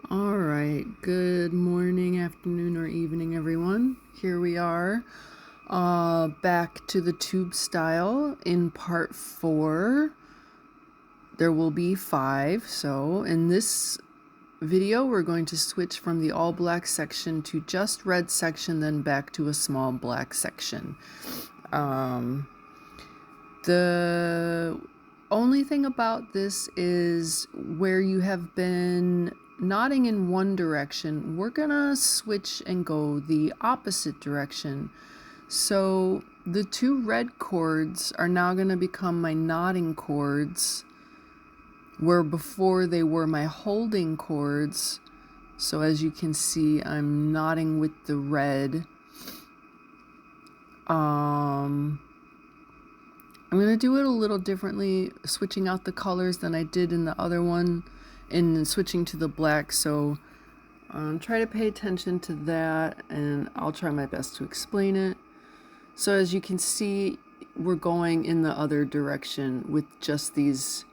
All right, good morning, afternoon, or evening, everyone. Here we are, back to the tube style in part 4. There will be 5, so in this video we're going to switch from the all black section to just red section, then back to a small black section. The only thing about this is where you have been knotting in one direction, we're gonna switch and go the opposite direction. So the 2 red cords are now gonna become my knotting cords, where before they were my holding cords. So as you can see, I'm knotting with the red. I'm going to do it a little differently, switching out the colors than I did in the other one, and switching to the black. So try to pay attention to that, and I'll try my best to explain it. So as you can see, we're going in the other direction with just these,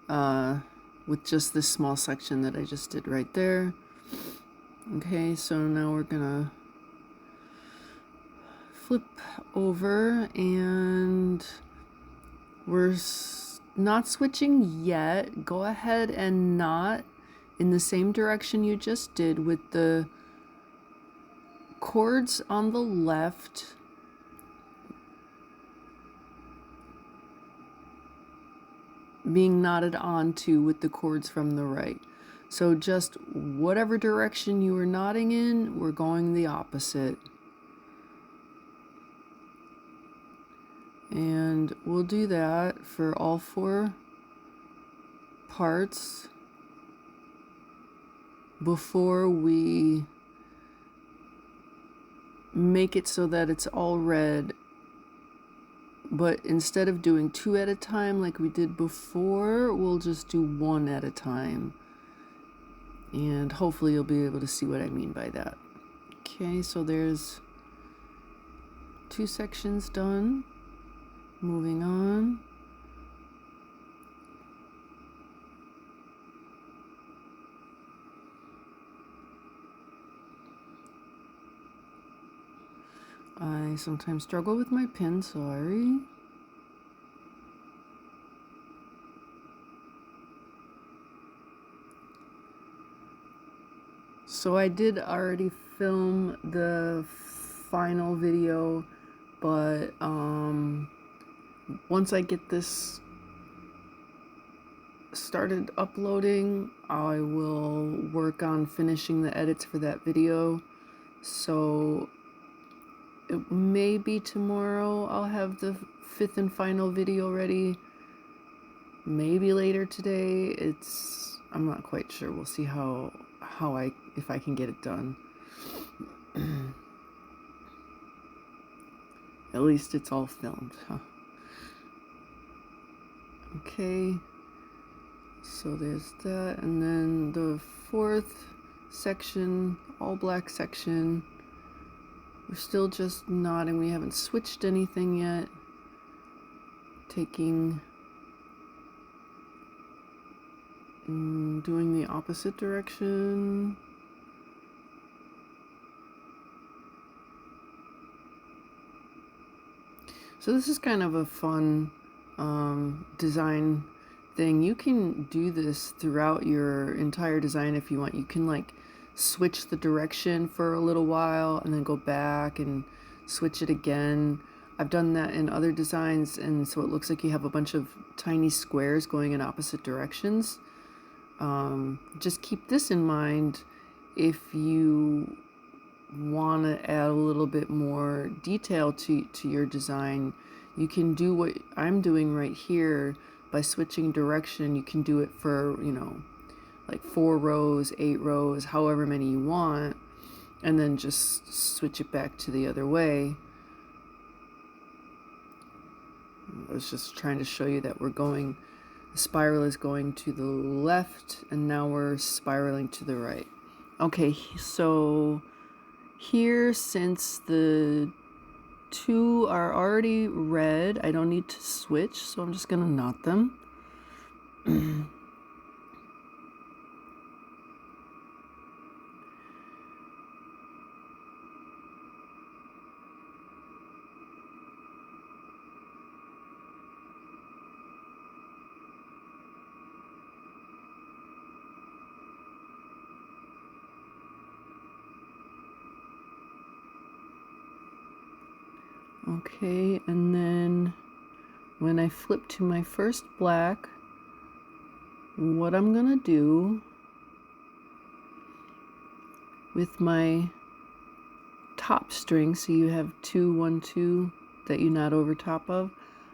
with just this small section that I just did right there. Okay, so now we're gonna flip over, and we're not switching yet. Go ahead and knot in the same direction you just did with the cords on the left being knotted onto with the cords from the right. So just whatever direction you were knotting in, we're going the opposite. And we'll do that for all 4 parts before we make it so that it's all red. But instead of doing 2 at a time like we did before, we'll just do 1 at a time. And hopefully you'll be able to see what I mean by that. Okay, so there's 2 sections done. Moving on. I sometimes struggle with my pen, sorry. So I did already film the final video, but once I get this started uploading, I will work on finishing the edits for that video. So it may be tomorrow I'll have the 5th and final video ready. Maybe later today. I'm not quite sure. We'll see if I can get it done. At least it's all filmed, huh? Okay, so there's that, and then the 4th section, all black section, we're still just knotting. We haven't switched anything yet. Doing the opposite direction. So this is kind of a fun design thing. You can do this throughout your entire design if you want. You can like switch the direction for a little while and then go back and switch it again. I've done that in other designs, and so it looks like you have a bunch of tiny squares going in opposite directions. Just keep this in mind if you want to add a little bit more detail to your design. You can do what I'm doing right here by switching direction. You can do it for, like 4 rows, 8 rows, however many you want, and then just switch it back to the other way. I was just trying to show you that the spiral is going to the left, and now we're spiraling to the right. Okay, so here, since the 2 are already red, I don't need to switch, so I'm just gonna knot them. Okay, and then when I flip to my first black, what I'm gonna do with my top string, so you have 2, 1, 2 that you knot over top of,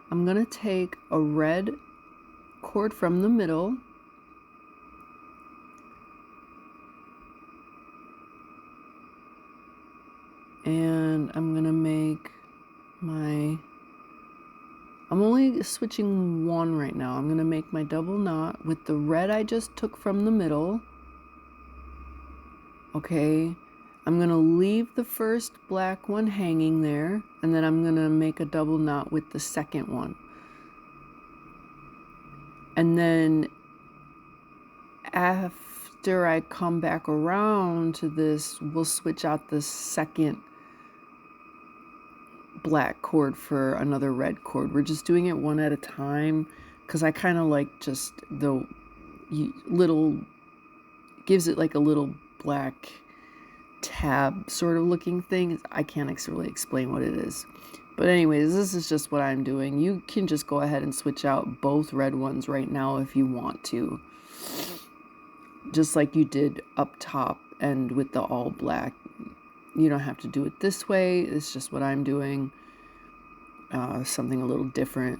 I'm gonna take a red cord from the middle and I'm gonna make my, I'm only switching one right now. I'm gonna make my double knot with the red I just took from the middle. Okay, I'm gonna leave the first black one hanging there, and then I'm gonna make a double knot with the second one. And then after I come back around to this, we'll switch out the second black cord for another red cord. We're just doing it one at a time because I kind of like just the little, gives it like a little black tab sort of looking thing. I can't really explain what it is. But anyways, this is just what I'm doing. You can just go ahead and switch out both red ones right now if you want to. Just like you did up top and with the all black. You don't have to do it this way. It's just what I'm doing. Something a little different.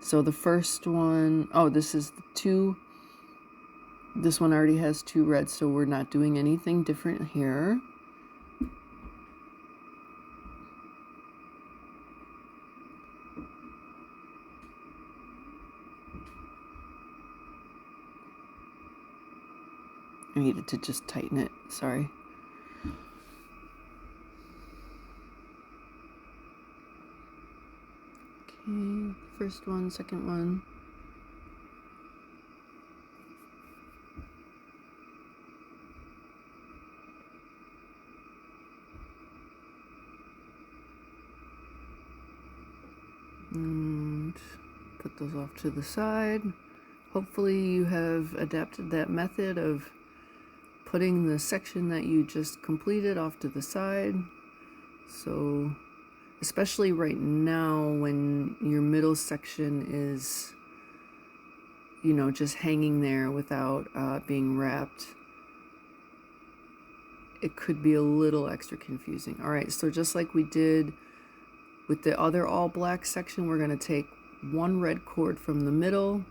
So the first one, oh, this is the 2. This one already has 2 reds, so we're not doing anything different here. I needed to just tighten it, sorry. Okay, first one, second one. And put those off to the side. Hopefully you have adapted that method of putting the section that you just completed off to the side. So, especially right now when your middle section is, you know, just hanging there without being wrapped, it could be a little extra confusing. All right, so just like we did with the other all black section, we're gonna take one red cord from the middle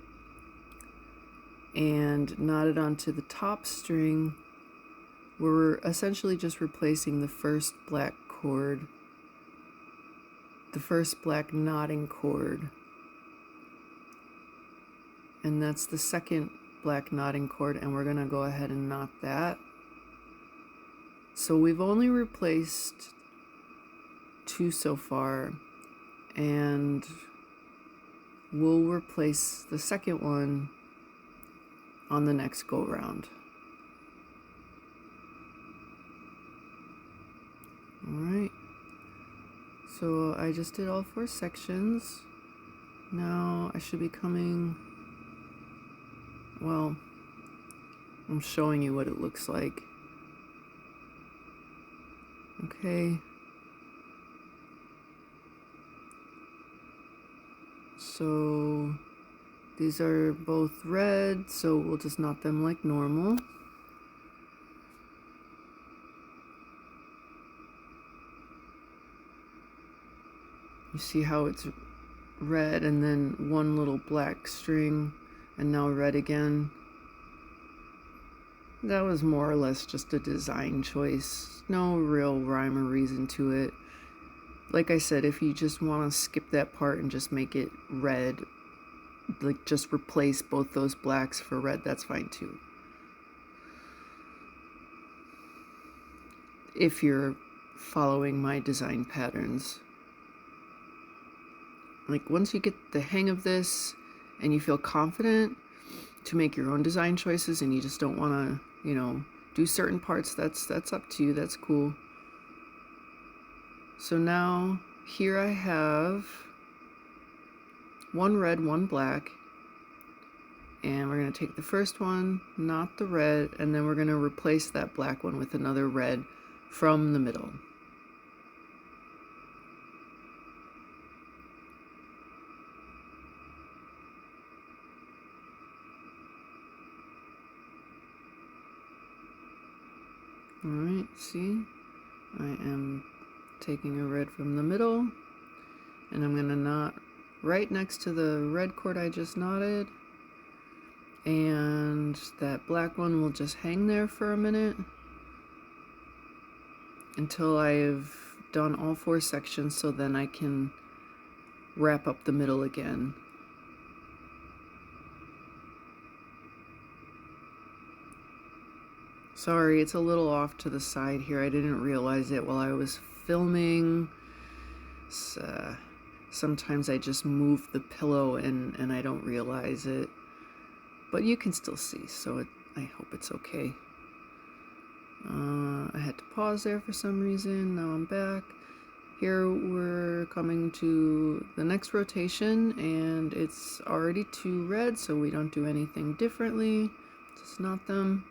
and knot it onto the top string. We're essentially just replacing the first black cord, the first black knotting cord. And that's the second black knotting cord, and we're gonna go ahead and knot that. So we've only replaced 2 so far, and we'll replace the second one on the next go round. Alright, so I just did all 4 sections. Now I should be coming, well, I'm showing you what it looks like. Okay. So these are both red, so we'll just knot them like normal. You see how it's red and then one little black string and now red again. That was more or less just a design choice. No real rhyme or reason to it. Like I said, if you just want to skip that part and just make it red, like just replace both those blacks for red, that's fine too. If you're following my design patterns. Like once you get the hang of this and you feel confident to make your own design choices and you just don't want to, you know, do certain parts, that's up to you. That's cool. So now here I have one red, one black, and we're going to take the first one, knot the red, and then we're going to replace that black one with another red from the middle. Alright, see? I am taking a red from the middle, and I'm going to knot right next to the red cord I just knotted, and that black one will just hang there for a minute until I've done all 4 sections, so then I can wrap up the middle again. Sorry, it's a little off to the side here. I didn't realize it while I was filming. Sometimes I just move the pillow and I don't realize it. But you can still see, so I hope it's okay. I had to pause there for some reason. Now I'm back. Here we're coming to the next rotation, and it's already 2 red, so we don't do anything differently. Just knot them.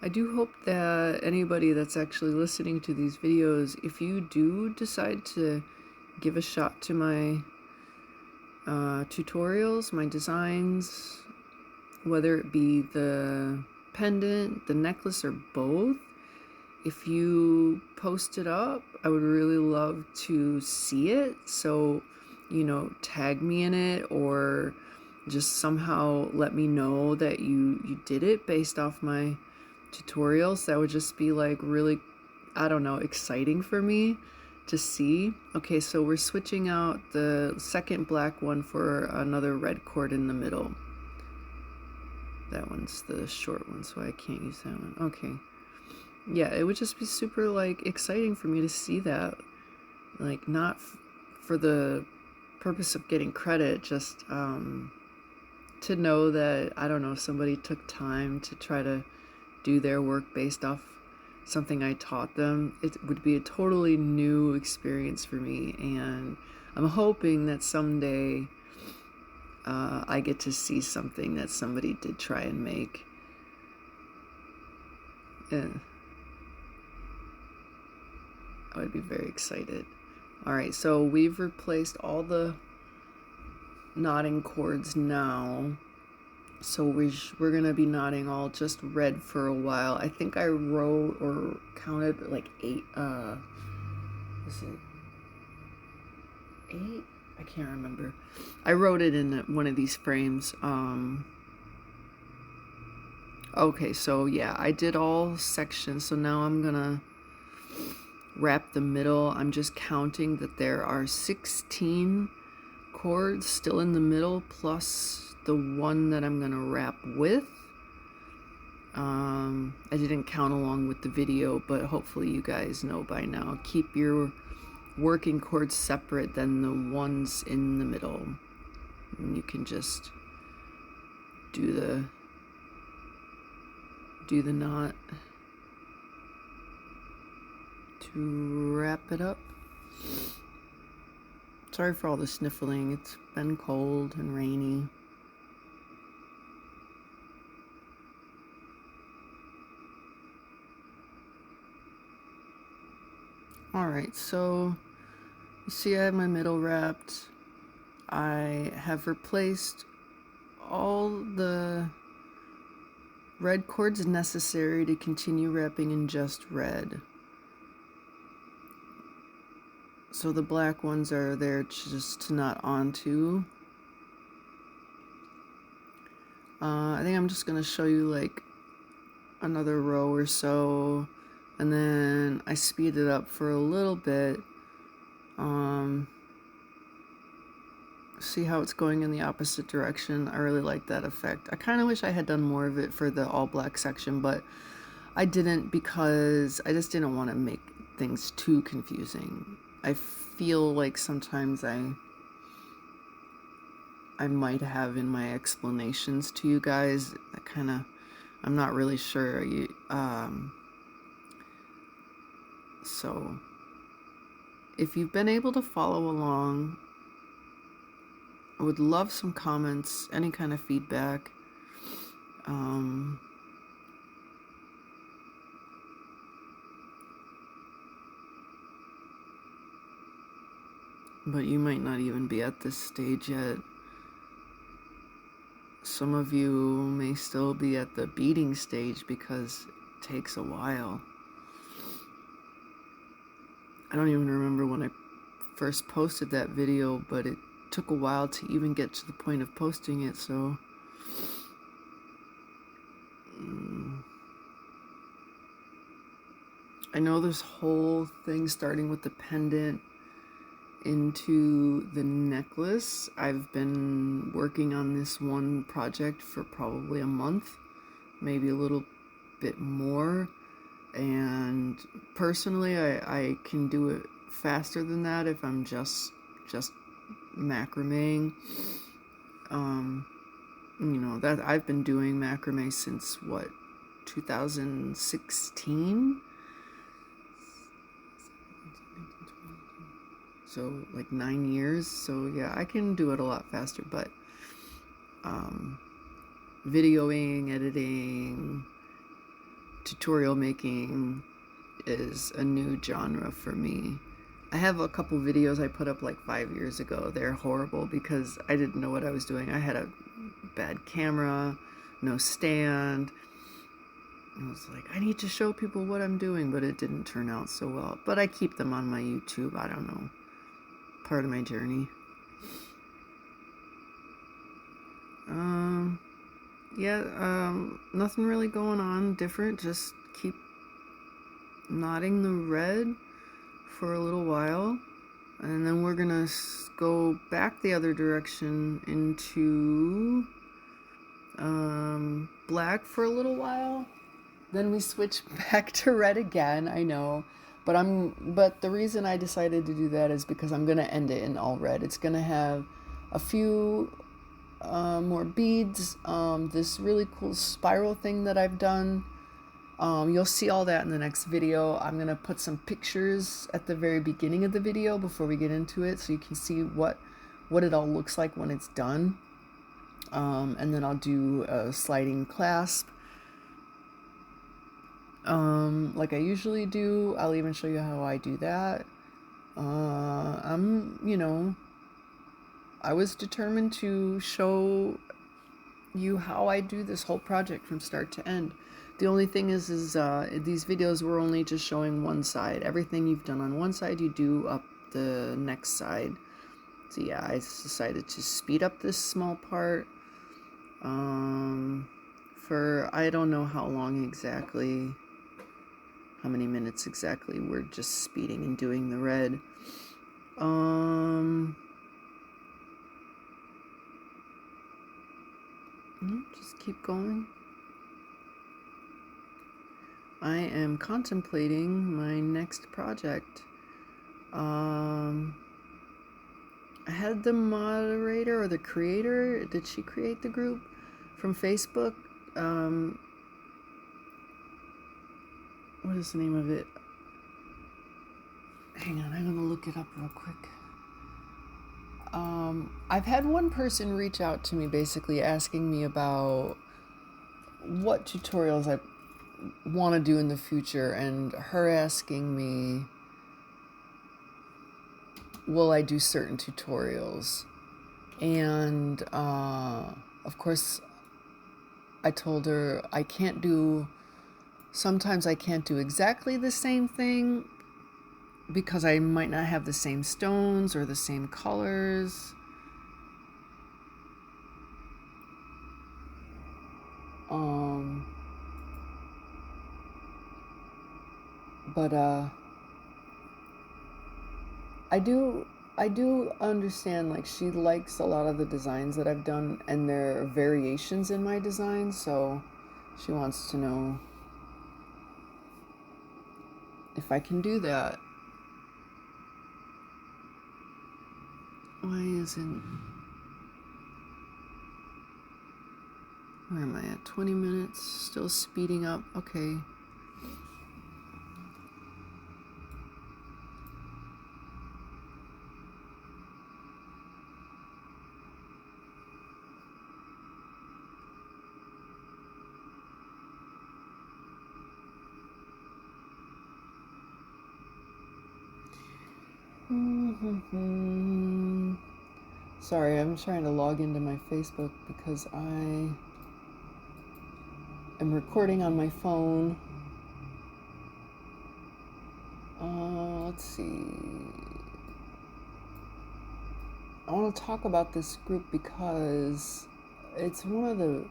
I do hope that anybody that's actually listening to these videos, if you do decide to give a shot to my tutorials, my designs, whether it be the pendant, the necklace, or both, if you post it up, I would really love to see it. So, you know, tag me in it, or just somehow let me know that you did it based off my tutorials. That would just be like really, I don't know, exciting for me to see. Okay, so we're switching out the second black one for another red cord in the middle. That one's the short one, so I can't use that one. Okay. Yeah, it would just be super like exciting for me to see that, like not for the purpose of getting credit, just to know that, I don't know, somebody took time to try to do their work based off something I taught them. It would be a totally new experience for me, and I'm hoping that someday I get to see something that somebody did try and make. Yeah. I would be very excited. Alright, so we've replaced all the knotting cords now. So we're gonna be knotting all just red for a while. I think I wrote or counted like 8, is it 8? I can't remember. I wrote it in one of these frames. Okay, so yeah, I did all sections. So now I'm gonna wrap the middle. I'm just counting that there are 16 cords still in the middle, plus the one that I'm gonna wrap with. I didn't count along with the video, but hopefully you guys know by now. Keep your working cords separate than the ones in the middle. And you can just do the knot to wrap it up. Sorry for all the sniffling. It's been cold and rainy. Alright, so you see I have my middle wrapped. I have replaced all the red cords necessary to continue wrapping in just red. So the black ones are there just to knot onto. I think I'm just going to show you like another row or so, and then I speed it up for a little bit. See how it's going in the opposite direction. I really like that effect. I kind of wish I had done more of it for the all black section, but I didn't because I just didn't want to make things too confusing. I feel like sometimes I might have in my explanations to you guys, I kind of I'm not really sure. So if you've been able to follow along, I would love some comments, any kind of feedback. But you might not even be at this stage yet. Some of you may still be at the beading stage because it takes a while. I don't even remember when I first posted that video, but it took a while to even get to the point of posting it, so I know this whole thing starting with the pendant into the necklace. I've been working on this one project for probably a month, maybe a little bit more, and personally I can do it faster than that if I'm just macrameing. You know, that I've been doing macrame since what, 2016? So like 9 years. So yeah, I can do it a lot faster, but videoing, editing, tutorial making is a new genre for me. I have a couple videos I put up like 5 years ago. They're horrible because I didn't know what I was doing. I had a bad camera, no stand. I was like, I need to show people what I'm doing, but it didn't turn out so well. But I keep them on my YouTube. I don't know. Part of my journey. Nothing really going on different. Just keep knotting the red for a little while, and then we're gonna go back the other direction into black for a little while. Then we switch back to red again. I know, but the reason I decided to do that is because I'm gonna end it in all red. It's gonna have a few more beads, this really cool spiral thing that I've done. You'll see all that in the next video. I'm gonna put some pictures at the very beginning of the video before we get into it, so you can see what it all looks like when it's done. And then I'll do a sliding clasp, like I usually do. I'll even show you how I do that. You know, I was determined to show you how I do this whole project from start to end. The only thing is these videos were only just showing one side. Everything you've done on one side, you do up the next side. So yeah, I decided to speed up this small part for I don't know how long exactly, how many minutes exactly. We're just speeding and doing the red. Just keep going. I am contemplating my next project. I had the moderator or the creator, did she create the group from Facebook? What is the name of it? Hang on, I'm gonna look it up real quick. I've had one person reach out to me basically asking me about what tutorials I want to do in the future, and her asking me, will I do certain tutorials? And of course I told her I can't do, sometimes I can't do exactly the same thing because I might not have the same stones or the same colors. But I do understand, like, she likes a lot of the designs that I've done, and there are variations in my design, so she wants to know if I can do that. Why isn't... Where am I at? 20 minutes, still speeding up. Okay. Sorry, I'm trying to log into my Facebook because I am recording on my phone. Let's see. I want to talk about this group because it's one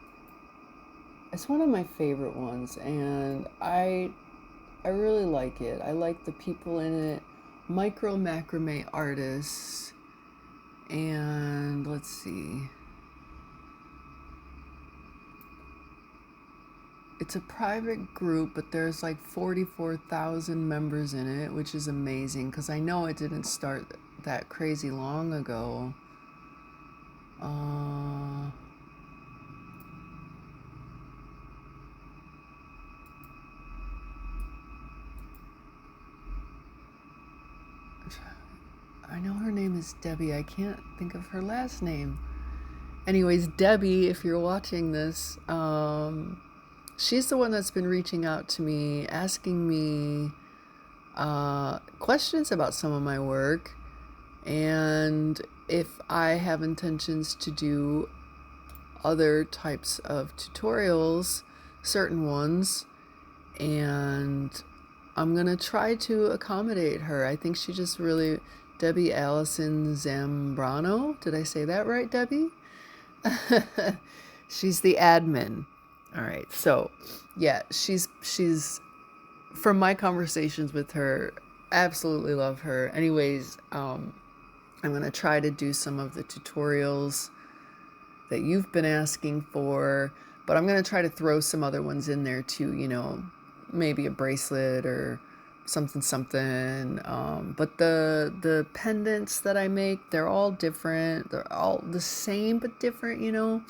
of my favorite ones, and I really like it. I like the people in it. Macrame artists. And let's see. It's a private group, but there's like 44,000 members in it, which is amazing because I know it didn't start that crazy long ago. I know her name is Debbie. I can't think of her last name. Anyways, Debbie, if you're watching this, she's the one that's been reaching out to me, asking me questions about some of my work, and if I have intentions to do other types of tutorials, certain ones, and I'm gonna try to accommodate her. I think she just really, Debbie Allison Zambrano. Did I say that right, Debbie? She's the admin. All right. So, yeah, she's from my conversations with her, absolutely love her. Anyways, I'm going to try to do some of the tutorials that you've been asking for, but I'm going to try to throw some other ones in there too, you know, maybe a bracelet or something. But the pendants that I make, they're all different. They're all the same but different, you know.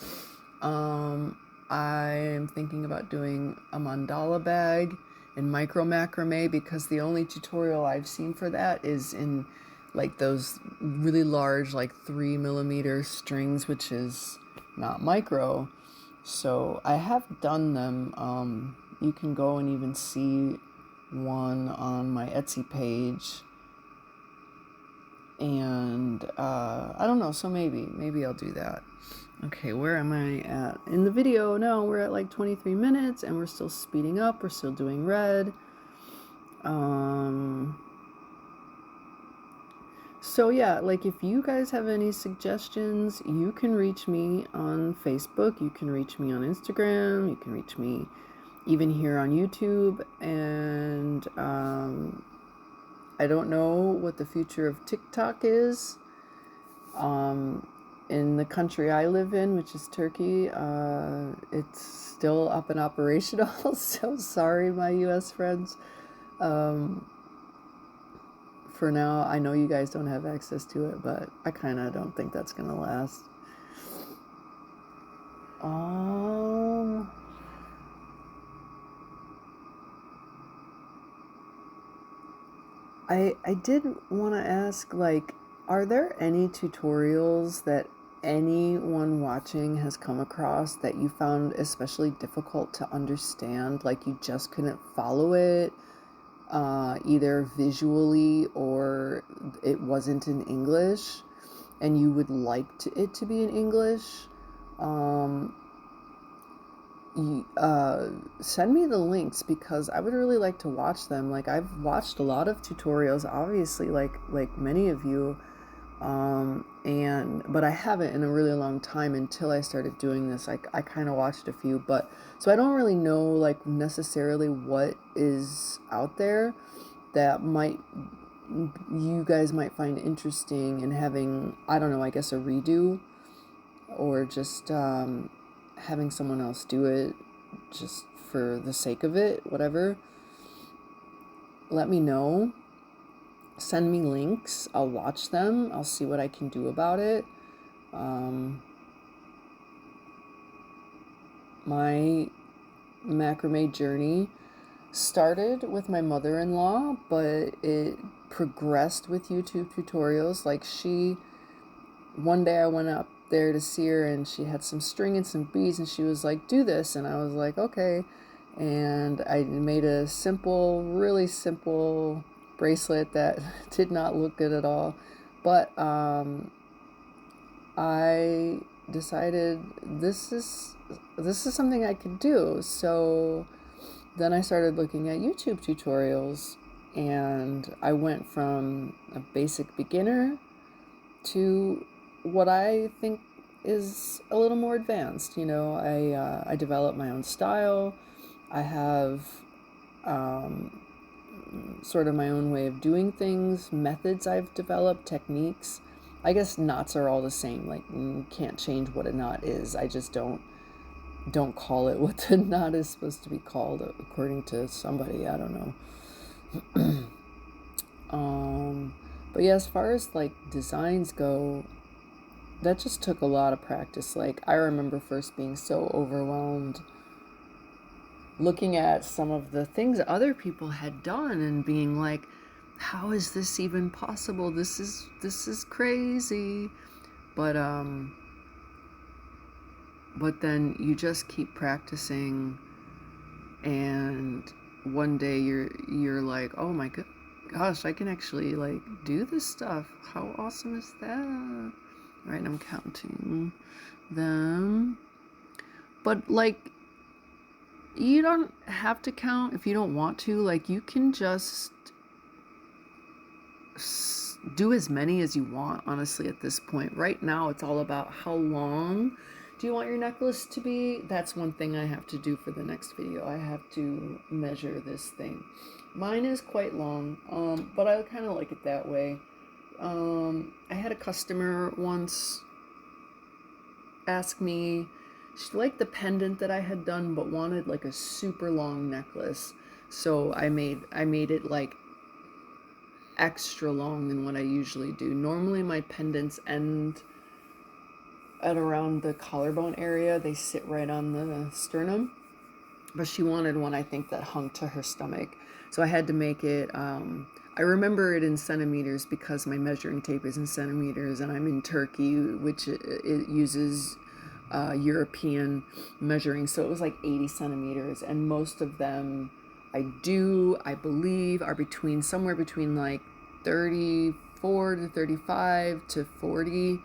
I'm thinking about doing a mandala bag in micro macrame because the only tutorial I've seen for that is in like those really large, like 3mm strings, which is not micro. So I have done them. You can go and even see one on my Etsy page. And I don't know, so maybe I'll do that. Okay, where am I at? In the video, no, we're at like 23 minutes and we're still speeding up. We're still doing red. So yeah, like if you guys have any suggestions, you can reach me on Facebook. You can reach me on Instagram. You can reach me even here on YouTube. And I don't know what the future of TikTok is. In the country I live in, which is Turkey, it's still up and operational. So sorry, my US friends. For now, I know you guys don't have access to it, but I kind of don't think that's going to last. I did want to ask, like, are there any tutorials that anyone watching has come across that you found especially difficult to understand? Like you just couldn't follow it, either visually or it wasn't in English and you would like it to be in English? Send me the links because I would really like to watch them. Like I've watched a lot of tutorials, obviously, like many of you, but I haven't in a really long time until I started doing this. I kind of watched a few, but so I don't really know like necessarily what is out there that you guys might find interesting in having, I don't know, I guess a redo or just having someone else do it just for the sake of it, whatever. Let me know. Send me links. I'll watch them. I'll see what I can do about it. my macrame journey started with my mother-in-law, but it progressed with YouTube tutorials. Like one day I went up there to see her and she had some string and some beads and she was like, do this. And I was like, okay. And I made a simple, really simple bracelet that did not look good at all. But I decided this is something I could do. So then I started looking at YouTube tutorials, and I went from a basic beginner to what I think is a little more advanced. You know, I developed my own style. I have sort of my own way of doing things, methods I've developed, techniques. I guess knots are all the same. Like, you can't change what a knot is. I just don't call it what the knot is supposed to be called according to somebody. I don't know. But yeah, as far as like designs go, that just took a lot of practice. Like, I remember first being so overwhelmed looking at some of the things other people had done and being like, how is this even possible? This is crazy. But then you just keep practicing, and one day you're like, oh my gosh, I can actually like do this stuff. How awesome is that? Right, I'm counting them. But like, you don't have to count if you don't want to. Like, you can just do as many as you want, honestly, at this point. Right now, it's all about how long do you want your necklace to be. That's one thing I have to do for the next video. I have to measure this thing. Mine is quite long, but I kind of like it that way. I had a customer once ask me, she liked the pendant that I had done, but wanted like a super long necklace. So I made it like extra long than what I usually do. Normally my pendants end at around the collarbone area. They sit right on the sternum. But she wanted one, I think, that hung to her stomach. So I had to make it, I remember it in centimeters because my measuring tape is in centimeters, and I'm in Turkey, which it uses European measuring. So it was like 80 centimeters, and most of them I believe, are somewhere between like 34 to 35 to 40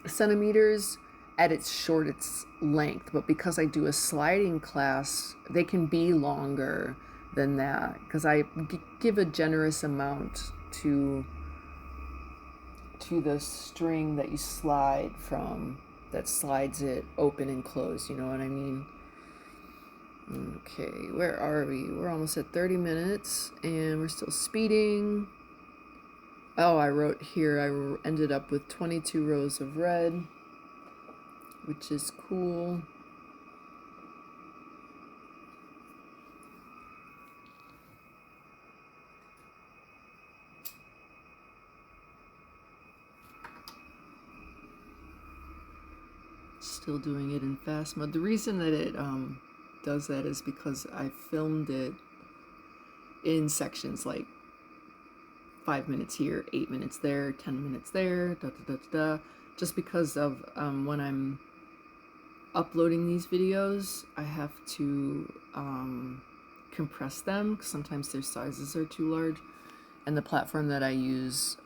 centimeters at its shortest length. But because I do a sliding class, they can be longer than that, because I give a generous amount to the string that you slide from, that slides it open and closed, you know what I mean? Okay, where are we? We're almost at 30 minutes and we're still speeding. Oh, I wrote here, I ended up with 22 rows of red, which is cool. Still doing it in fast mode. The reason that it does that is because I filmed it in sections, like 5 minutes here, 8 minutes there, 10 minutes there, da da da da, just because of when I'm uploading these videos, I have to compress them because sometimes their sizes are too large, and the platform that I use,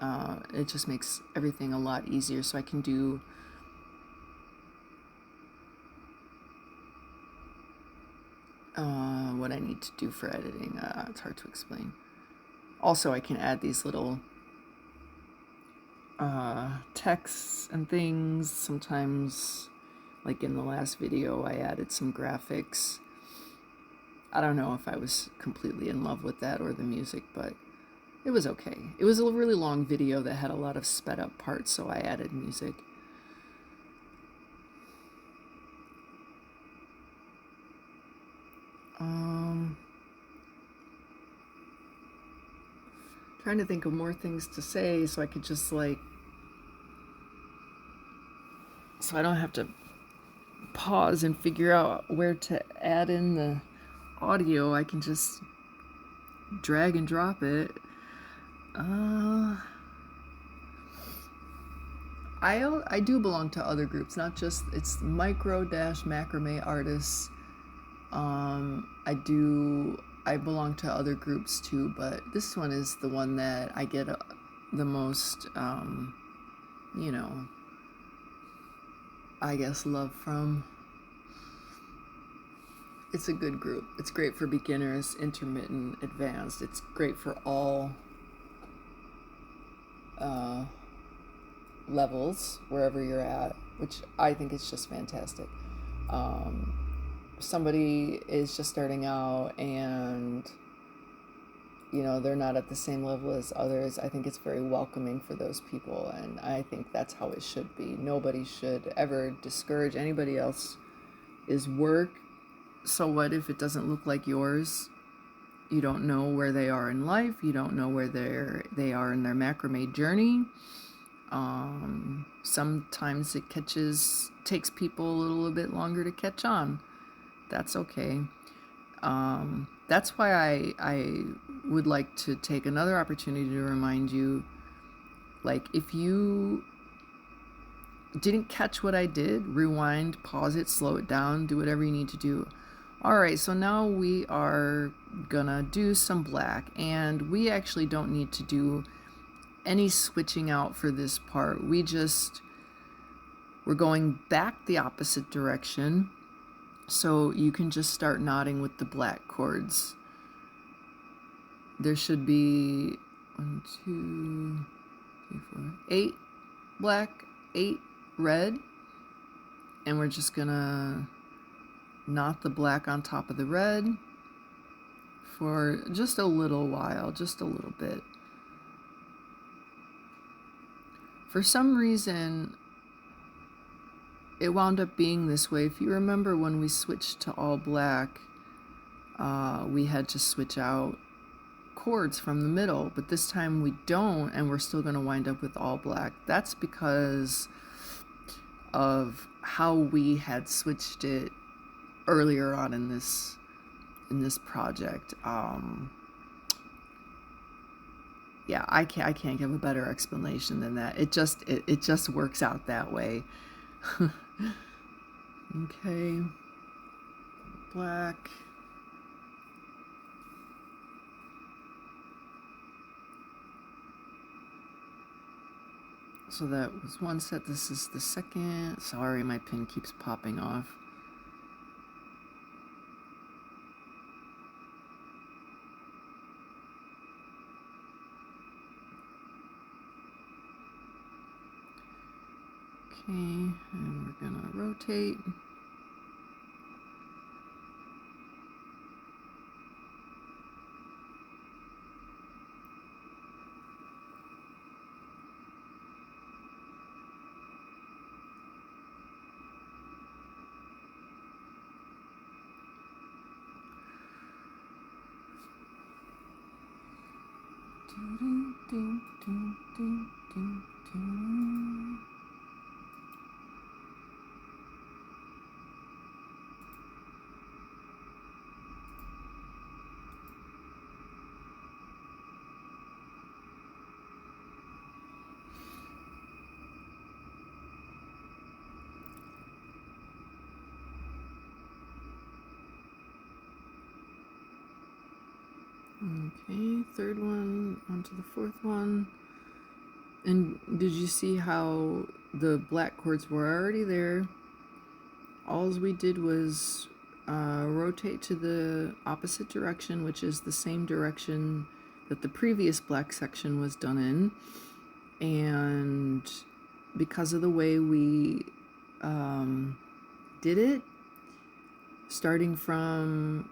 it just makes everything a lot easier, so I can do what I need to do for editing. It's hard to explain. Also, I can add these little texts and things. Sometimes, like in the last video, I added some graphics. I don't know if I was completely in love with that or the music, but it was okay. It was a really long video that had a lot of sped up parts, so I added music. Trying to think of more things to say so I could just like, so I don't have to pause and figure out where to add in the audio, I can just drag and drop it. I do belong to other groups, not just, it's micro-macrame artists. I belong to other groups too, but this one is the one that I get the most, you know, I guess, love from. It's a good group. It's great for beginners, intermittent, advanced. It's great for all levels, wherever you're at, which I think is just fantastic. Somebody is just starting out and, you know, they're not at the same level as others. I think it's very welcoming for those people, and I think that's how it should be. Nobody should ever discourage anybody else's work. So what if it doesn't look like yours? You don't know where they are in life. You don't know where they are in their macrame journey. Sometimes it takes people a little bit longer to catch on. That's okay. That's why I would like to take another opportunity to remind you, like, if you didn't catch what I did, rewind, pause it, slow it down, do whatever you need to do. All right, so now we are gonna do some black, and we actually don't need to do any switching out for this part. We're going back the opposite direction, so you can just start knotting with the black cords. There should be 1, 2, 3, 4, 8 black, 8 red, and we're just gonna knot the black on top of the red for just a little while, just a little bit. For some reason, it wound up being this way. If you remember, when we switched to all black, we had to switch out cords from the middle, but this time we don't, and we're still going to wind up with all black. That's because of how we had switched it earlier on in this project. Yeah, I can't give a better explanation than that. It just works out that way. Okay, black. So that was one set. This is the second. Sorry, my pin keeps popping off. Okay, and we're gonna rotate. Okay, third one onto the fourth one. And did you see how the black cords were already there? All we did was rotate to the opposite direction, which is the same direction that the previous black section was done in. And because of the way we did it, starting from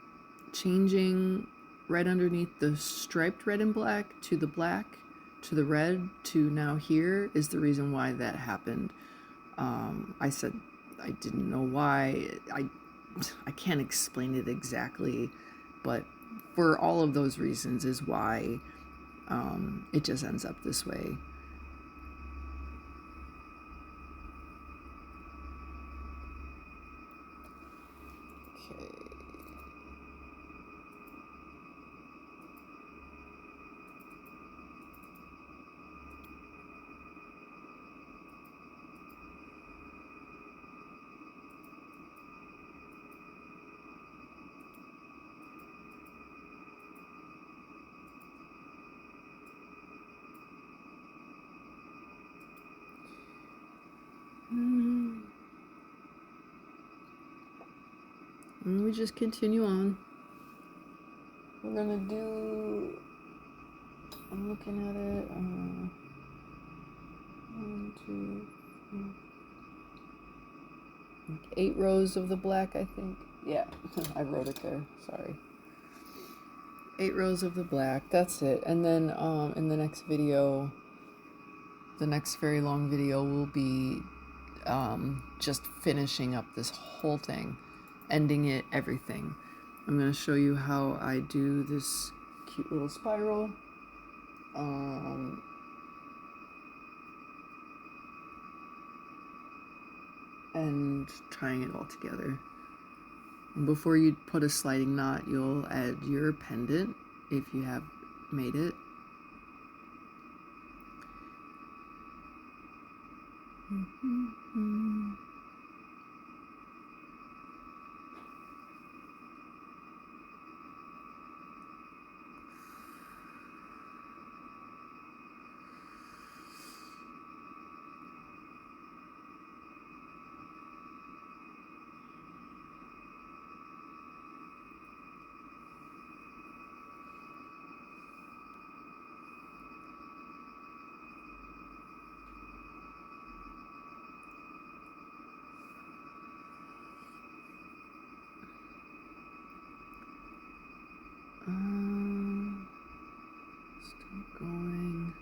changing right underneath the striped red and black to the black to the red to now here is the reason why that happened. I said I didn't know why. I can't explain it exactly, but for all of those reasons is why it just ends up this way. And we just continue on. We're gonna do, I'm looking at it, 1, 2, 3, 8 rows of the black, I think. Yeah, I wrote it there, sorry. 8 rows of the black, that's it. And then in the next video, the next very long video will be just finishing up this whole thing, ending it, everything. I'm going to show you how I do this cute little spiral. And tying it all together. And before you put a sliding knot, you'll add your pendant if you have made it. Still going.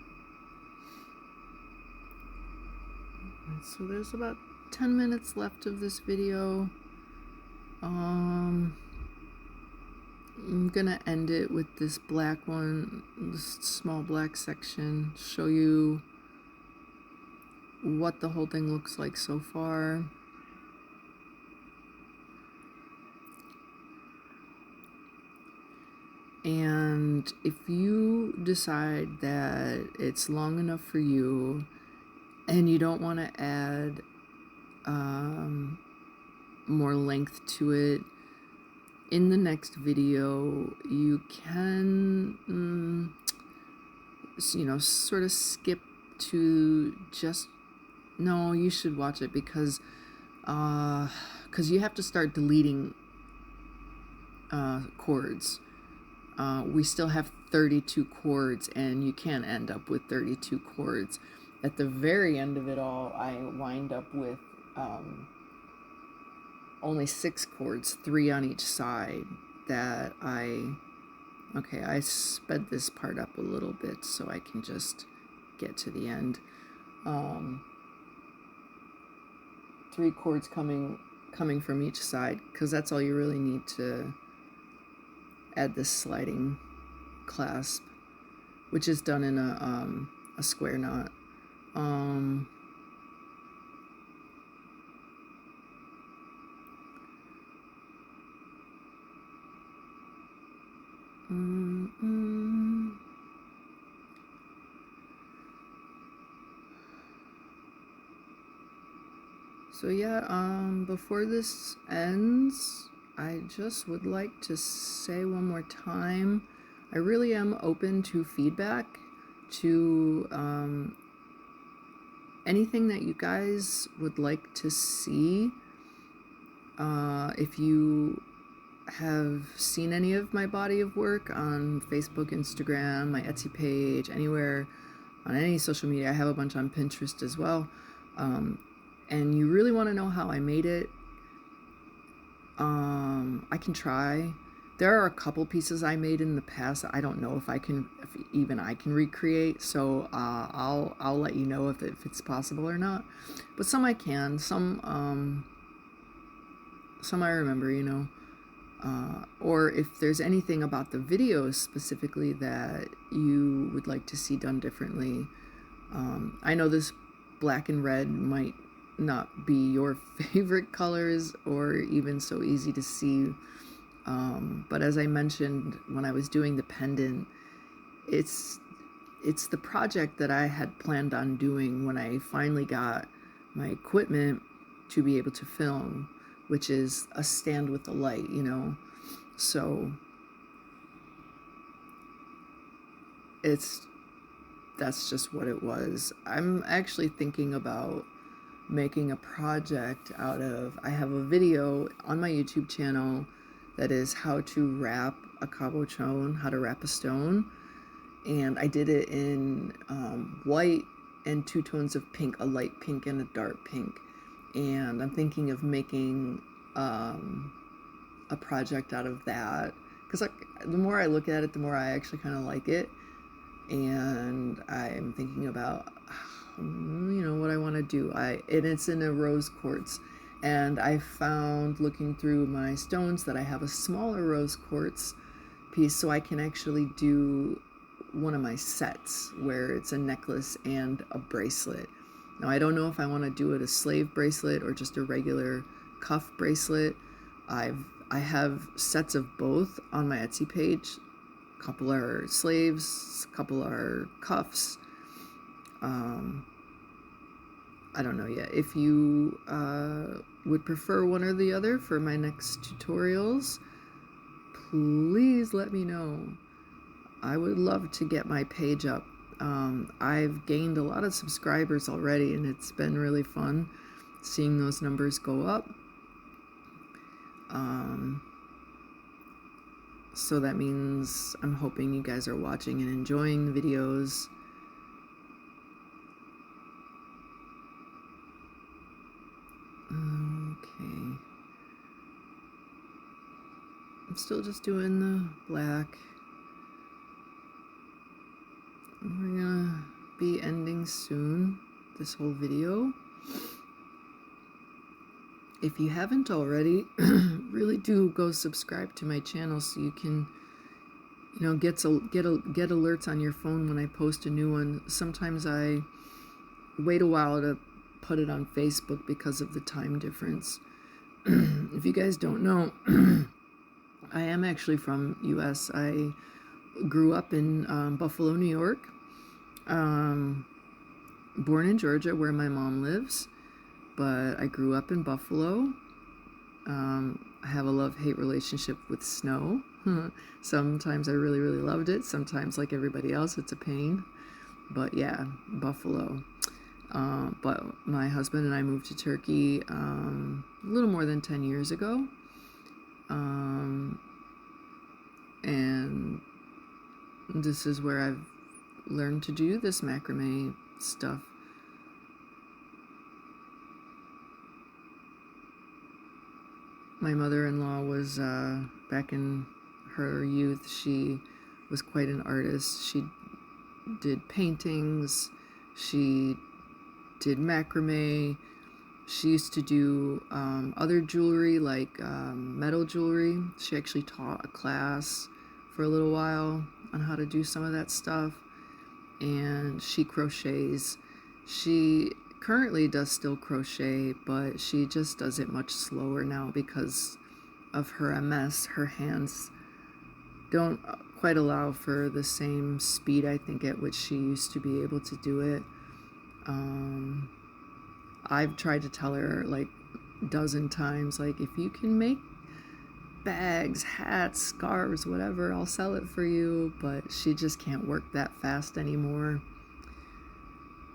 So there's about 10 minutes left of this video. I'm gonna end it with this black one, this small black section, show you what the whole thing looks like so far. And if you decide that it's long enough for you and you don't want to add more length to it, in the next video you can sort of skip to just, no, you should watch it because you have to start deleting chords. We still have 32 chords and you can't end up with 32 chords. At the very end of it all, I wind up with only 6 chords, 3 on each side, that I sped this part up a little bit so I can just get to the end. 3 chords coming from each side, because that's all you really need to add this sliding clasp, which is done in a square knot. So yeah, before this ends, I just would like to say one more time, I really am open to feedback, to anything that you guys would like to see. If you have seen any of my body of work on Facebook, Instagram, my Etsy page, anywhere, on any social media, I have a bunch on Pinterest as well, and you really want to know how I made it, I can try. There are a couple pieces I made in the past I don't know if even I can recreate, so I'll let you know if it's possible or not. But some I can, some I remember, or if there's anything about the videos specifically that you would like to see done differently. I know this black and red might not be your favorite colors or even so easy to see, but as I mentioned when I was doing the pendant, it's the project that I had planned on doing when I finally got my equipment to be able to film, which is a stand with a light, so that's just what it was. I'm actually thinking about making a project out of, I have a video on my YouTube channel that is how to wrap a cabochon, how to wrap a stone. And I did it in white and 2 tones of pink, a light pink and a dark pink. And I'm thinking of making a project out of that, because like, the more I look at it, the more I actually kind of like it. And I'm thinking about, what I want to do. And it's in a rose quartz. And I found, looking through my stones, that I have a smaller rose quartz piece, so I can actually do one of my sets where it's a necklace and a bracelet. Now, I don't know if I want to do it a slave bracelet or just a regular cuff bracelet. I have sets of both on my Etsy page. A couple are slaves, a couple are cuffs. I don't know yet. If you would prefer one or the other for my next tutorials, please let me know. I would love to get my page up. I've gained a lot of subscribers already, and it's been really fun seeing those numbers go up. So that means I'm hoping you guys are watching and enjoying the videos. Okay. I'm still just doing the black. We're gonna be ending soon this whole video. If you haven't already, really do go subscribe to my channel so you can, get alerts on your phone when I post a new one. Sometimes I wait a while to put it on Facebook because of the time difference. If you guys don't know, I am actually from US. I grew up in Buffalo, New York. Born in Georgia, where my mom lives, but I grew up in Buffalo. I have a love-hate relationship with snow. Sometimes I really, really loved it. Sometimes, like everybody else, it's a pain. But yeah, Buffalo. But my husband and I moved to Turkey a little more than 10 years ago. And this is where I've learned to do this macrame stuff. My mother-in-law was, back in her youth, she was quite an artist. She did paintings, she did macrame, she used to do other jewelry, like metal jewelry. She actually taught a class for a little while on how to do some of that stuff. And she crochets. She currently does still crochet, but she just does it much slower now because of her MS. Her hands don't quite allow for the same speed, I think, at which she used to be able to do it. I've tried to tell her like a dozen times, like, if you can make bags, hats, scarves, whatever, I'll sell it for you. But she just can't work that fast anymore.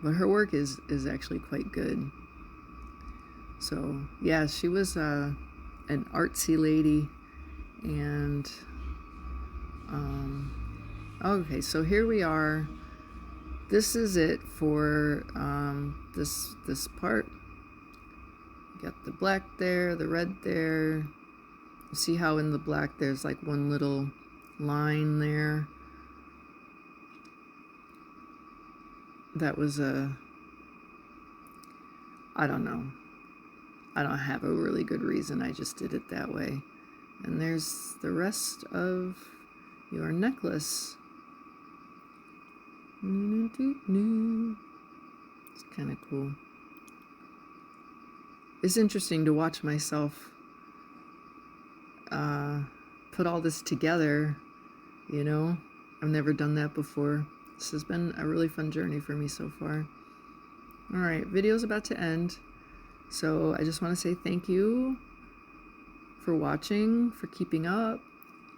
But her work is actually quite good. So yeah, she was an artsy lady. And okay, so here we are. This is it for this part. Got the black there, the red there. You see how in the black there's like one little line there? That was I don't know. I don't have a really good reason. I just did it that way. And there's the rest of your necklace. It's kind of cool. It's interesting to watch myself put all this together, I've never done that before. This has been a really fun journey for me so far. All right, video's about to end. So I just want to say thank you for watching, for keeping up.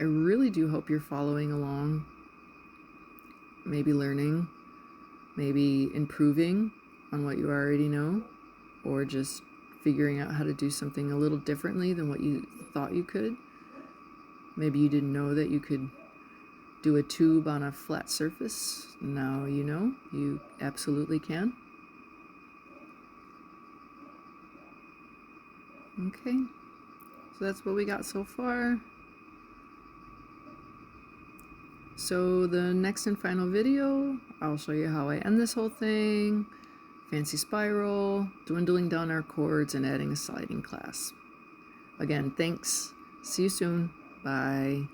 I really do hope you're following along, maybe learning, maybe improving on what you already know, or just figuring out how to do something a little differently than what you thought you could. Maybe you didn't know that you could do a tube on a flat surface. Now you know, you absolutely can. Okay, so that's what we got so far. So the next and final video, I'll show you how I end this whole thing. Fancy spiral, dwindling down our chords, and adding a sliding class. Again, thanks. See you soon. Bye.